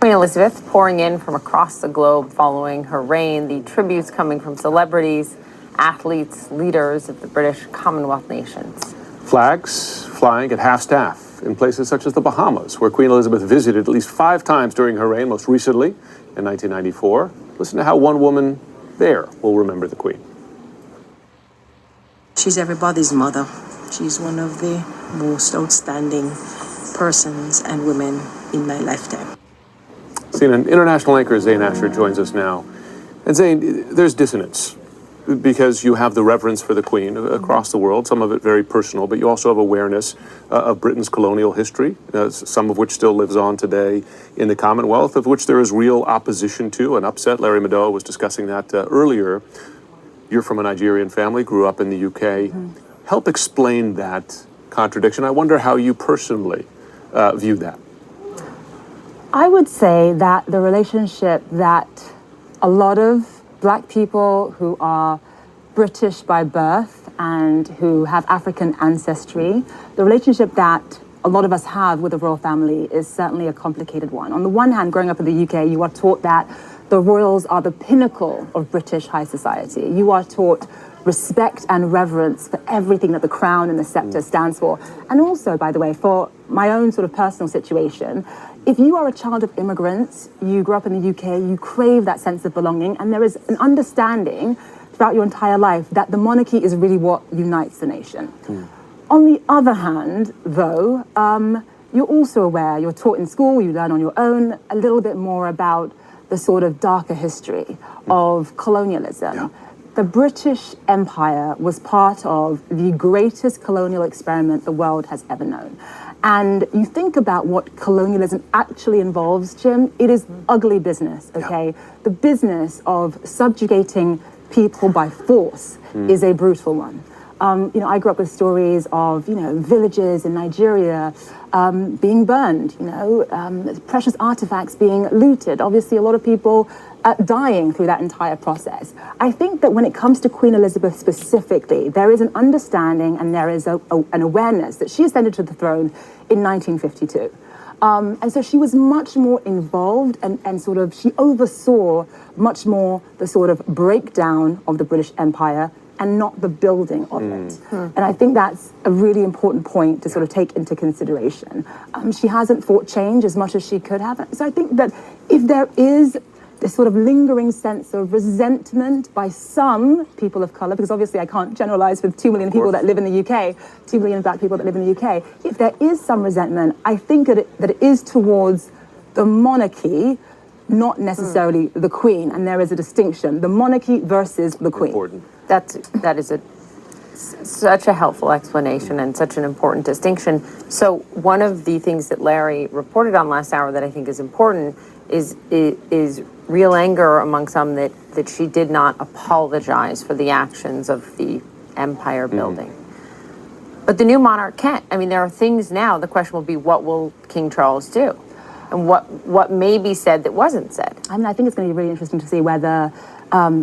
Queen Elizabeth pouring in from across the globe following her reign, the tributes coming from celebrities, athletes, leaders of the British Commonwealth nations. Flags flying at half-staff in places such as the Bahamas, where Queen Elizabeth visited at least 5 times during her reign, most recently in 1994. Listen to how one woman there will remember the Queen. She's everybody's mother. She's one of the most outstanding persons and women in my lifetime. CNN international anchor Zain Asher joins us now. And Zain, there's dissonance because you have the reverence for the Queen across the world, some of it very personal, but you also have awareness of Britain's colonial history, some of which still lives on today in the Commonwealth, of which there is real opposition to and upset. Larry Madowo was discussing that earlier. You're from a Nigerian family, grew up in the UK. Help explain that contradiction. I wonder how you personally view that. I would say that the relationship that a lot of Black people who are British by birth and who have African ancestry, the relationship that a lot of us have with the royal family is certainly a complicated one. On the one hand, growing up in the UK, you are taught that the royals are the pinnacle of British high society. You are taught respect and reverence for everything that the crown and the scepter stands for. And also, by the way, for my own sort of personal situation, if you are a child of immigrants, you grew up in the UK, you crave that sense of belonging, and there is an understanding throughout your entire life that the monarchy is really what unites the nation. On the other hand, though, you're also aware, you're taught in school, you learn on your own a little bit more about the sort of darker history of colonialism. Yeah. The British Empire was part of the greatest colonial experiment the world has ever known. And you think about what colonialism actually involves, Jim, it is ugly business, okay? Yeah. The business of subjugating people by force is a brutal one. I grew up with stories of, villages in Nigeria being burned, precious artifacts being looted. Obviously, a lot of people dying through that entire process. I think that when it comes to Queen Elizabeth specifically, there is an understanding and there is an awareness that she ascended to the throne in 1952. And so she was much more involved and sort of, she oversaw much more the sort of breakdown of the British Empire and not the building of it. And I think that's a really important point to sort of take into consideration. She hasn't fought change as much as she could have. So I think that if there is this sort of lingering sense of resentment by some people of colour, because obviously I can't generalise with 2 million people that live in the UK, 2 million Black people that live in the UK, if there is some resentment, I think that it is towards the monarchy, not necessarily the Queen, and there is a distinction, the monarchy versus the Queen. Important. That is such a helpful explanation and such an important distinction. So one of the things that Larry reported on last hour that I think is important is real anger among some that she did not apologize for the actions of the empire building. But the new monarch can't. I mean, there are things now, the question will be, what will King Charles do? And what may be said that wasn't said? I mean, I think it's going to be really interesting to see whether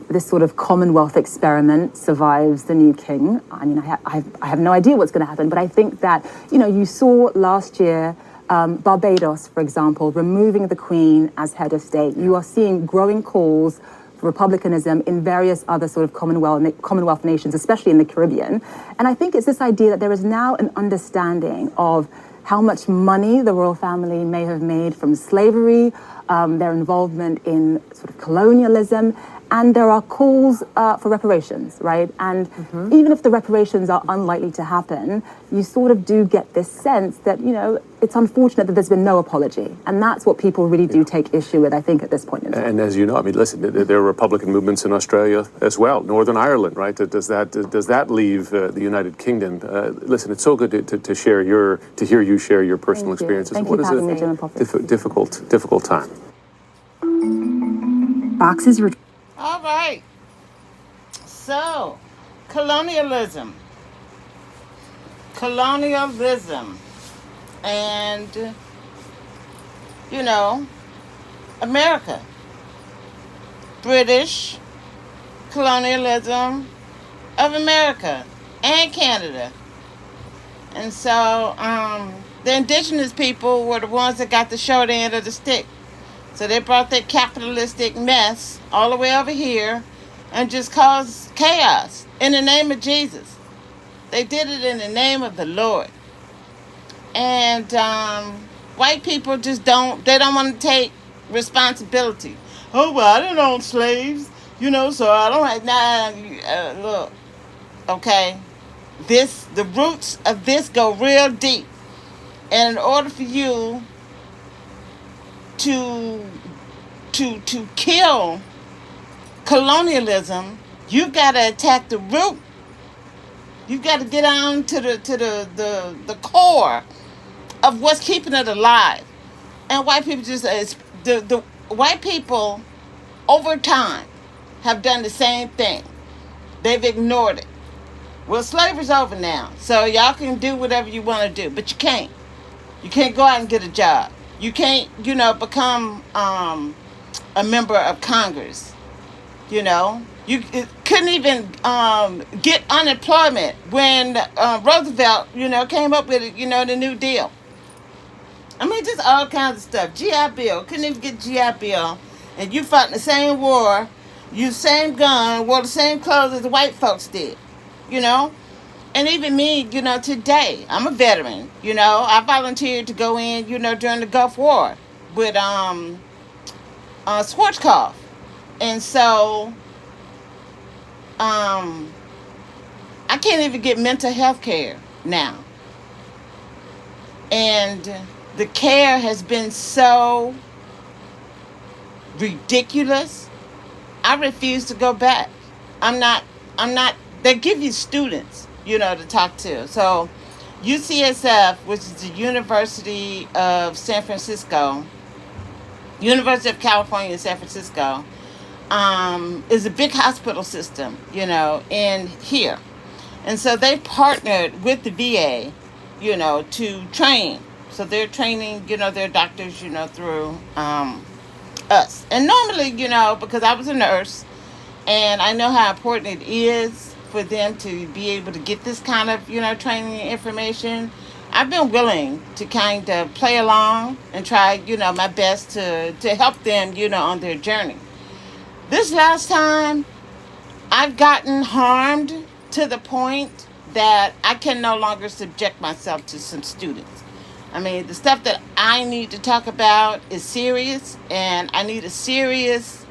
this sort of Commonwealth experiment survives the new king. I mean, I have no idea what's going to happen, but I think that, you saw last year Barbados, for example, removing the Queen as head of state. You are seeing growing calls for republicanism in various other sort of Commonwealth nations, especially in the Caribbean. And I think it's this idea that there is now an understanding of how much money the royal family may have made from slavery, their involvement in sort of colonialism, and there are calls for reparations, right? And even if the reparations are unlikely to happen, you sort of do get this sense that, it's unfortunate that there's been no apology. And that's what people really do take issue with, I think, at this point in time. And as you know, I mean, listen, there are Republican movements in Australia as well, Northern Ireland, right? Does that leave the United Kingdom? Listen, it's so good to hear you share your personal experiences. Thank you for having me, Jim and Poppy. Difficult time. Boxes were... All right. So, colonialism. And, America. British colonialism of America and Canada. And so, the indigenous people were the ones that got the short end of the stick So they brought that capitalistic mess all the way over here and just caused chaos in the name of Jesus. They did it in the name of the Lord. And white people just they don't want to take responsibility. Oh, well, I didn't own slaves, so I don't have, look, okay, the roots of this go real deep. And in order for you to kill colonialism, you got to attack the root. You got to get on to the core of what's keeping it alive. And white people the white people over time have done the same thing. They've ignored it. Well, slavery's over now, so y'all can do whatever you want to do, but you can't. You can't go out and get a job. You can't, become a member of Congress. You couldn't even get unemployment when Roosevelt, came up with it, the New Deal. I mean, just all kinds of stuff. GI Bill, couldn't even get GI Bill, and you fought in the same war, used the same gun, wore the same clothes as the white folks did, And even me, today, I'm a veteran, I volunteered to go in, during the Gulf War with Schwarzkopf. And so, I can't even get mental health care now. And the care has been so ridiculous. I refuse to go back. I'm not, they give you students, to talk to. So UCSF, which is the University of San Francisco, University of California in San Francisco, is a big hospital system, in here. And so they partnered with the VA, to train. So they're training, their doctors, through us. And normally, because I was a nurse and I know how important it is for them to be able to get this kind of, training and information, I've been willing to kind of play along and try, my best to help them, on their journey. This last time, I've gotten harmed to the point that I can no longer subject myself to some students. I mean, the stuff that I need to talk about is serious, and I need a serious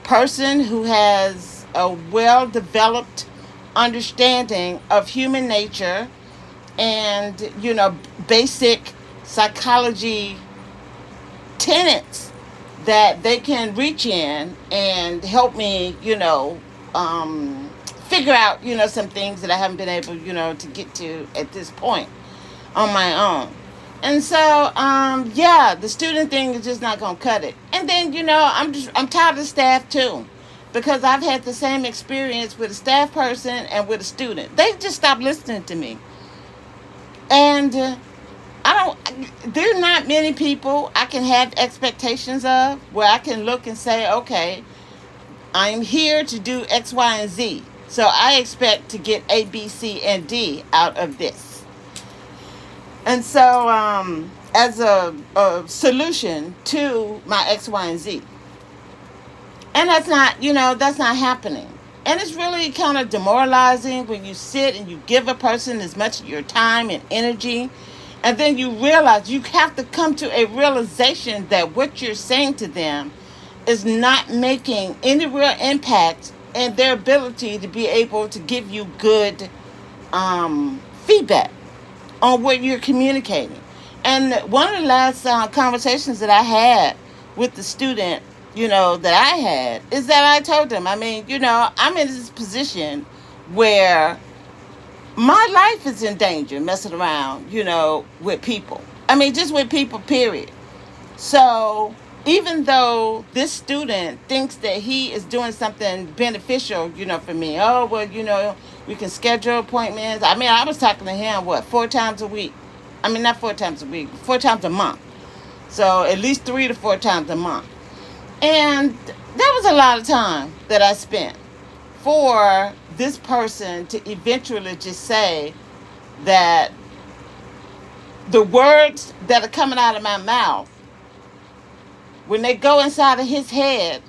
person who has a well-developed understanding of human nature and, basic psychology tenets that they can reach in and help me, figure out, some things that I haven't been able, to get to at this point on my own. And so, the student thing is just not going to cut it. And then, I'm tired of staff too, because I've had the same experience with a staff person and with a student. They just stopped listening to me. And there are not many people I can have expectations of where I can look and say, okay, I'm here to do X, Y, and Z. So I expect to get A, B, C, and D out of this. And so, as a solution to my X, Y, and Z. And that's not happening. And it's really kind of demoralizing when you sit and you give a person as much of your time and energy, and then you realize you have to come to a realization that what you're saying to them is not making any real impact in their ability to be able to give you good feedback on what you're communicating. And one of the last conversations that I had with the student, that I had, is that I told them, I'm in this position where my life is in danger messing around, with people. I mean, just with people, period. So even though this student thinks that he is doing something beneficial, for me, oh, well, we can schedule appointments. I mean, I was talking to him, 4 times a week? I mean, not 4 times a week, 4 times a month. So at least 3 to 4 times a month. And that was a lot of time that I spent for this person to eventually just say that the words that are coming out of my mouth when they go inside of his head,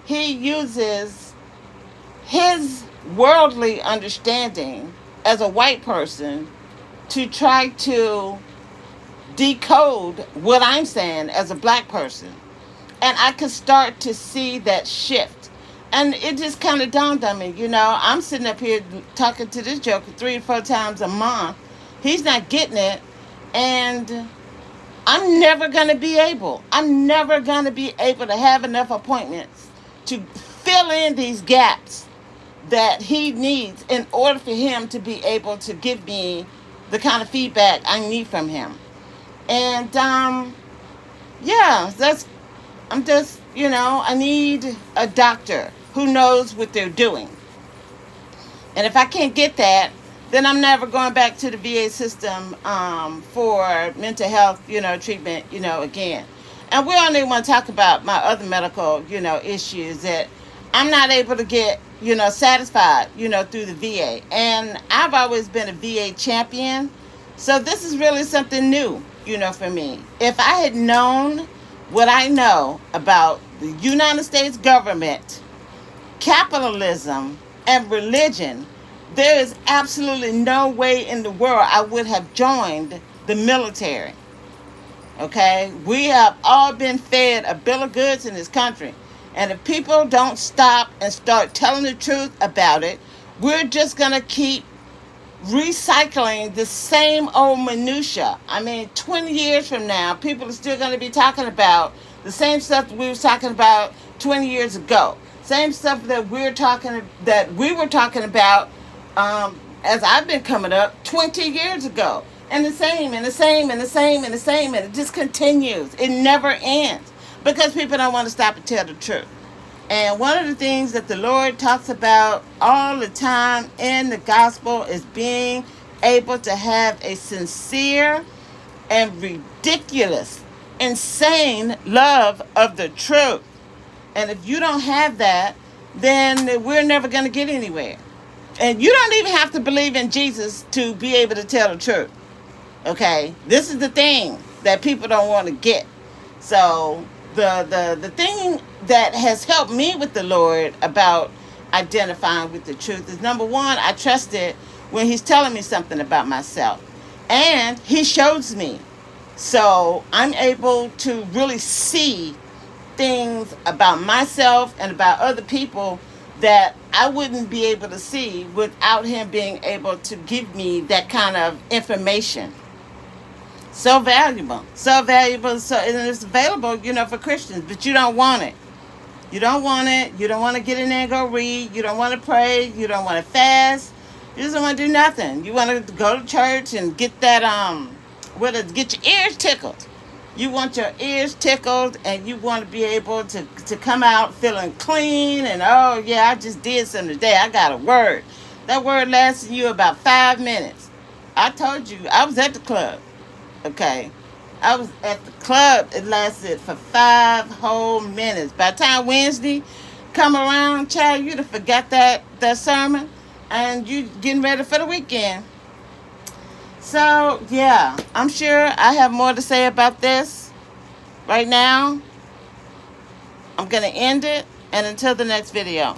he uses his worldly understanding as a white person to try to decode what I'm saying as a black person. And I could start to see that shift. And it just kind of dawned on me, I'm sitting up here talking to this joker 3 or 4 times a month. He's not getting it. And I'm never going to be able to have enough appointments to fill in these gaps that he needs in order for him to be able to give me the kind of feedback I need from him. And, I need a doctor who knows what they're doing. And if I can't get that, then I'm never going back to the VA system for mental health, treatment, again. And we don't even want to talk about my other medical, issues that I'm not able to get, satisfied, through the VA. And I've always been a VA champion. So this is really something new, for me. If I had known what I know about the United States government, capitalism, and religion, there is absolutely no way in the world I would have joined the military. Okay? We have all been fed a bill of goods in this country. And if people don't stop and start telling the truth about it, we're just going to keep recycling the same old minutia. 20 years from now, people are still going to be talking about the same stuff that we were talking about 20 years ago. Same stuff that we were talking about as I've been coming up 20 years ago. And the same, and the same, and the same, and the same, and it just continues. It never ends because people don't want to stop and tell the truth. And one of the things that the Lord talks about all the time in the gospel is being able to have a sincere and ridiculous, insane love of the truth. And if you don't have that, then we're never going to get anywhere. And you don't even have to believe in Jesus to be able to tell the truth. Okay? This is the thing that people don't want to get. So the thing that has helped me with the Lord about identifying with the truth is, number one, I trust it when he's telling me something about myself. And he shows me. So I'm able to really see things about myself and about other people that I wouldn't be able to see without him being able to give me that kind of information. So valuable. So, and it's available, for Christians, but you don't want it. You don't want it. You don't want to get in there and go read. You don't want to pray. You don't want to fast. You just don't want to do nothing. You want to go to church and get that, get your ears tickled. You want your ears tickled, and you want to be able to come out feeling clean and, oh, yeah, I just did something today. I got a word. That word lasted you about 5 minutes. I told you, I was at the club. Okay. I was at the club. It lasted for 5 whole minutes. By the time Wednesday come around, child, you'd have forgot that sermon, and you getting ready for the weekend. So, yeah, I'm sure I have more to say about this. Right now, I'm going to end it, and until the next video.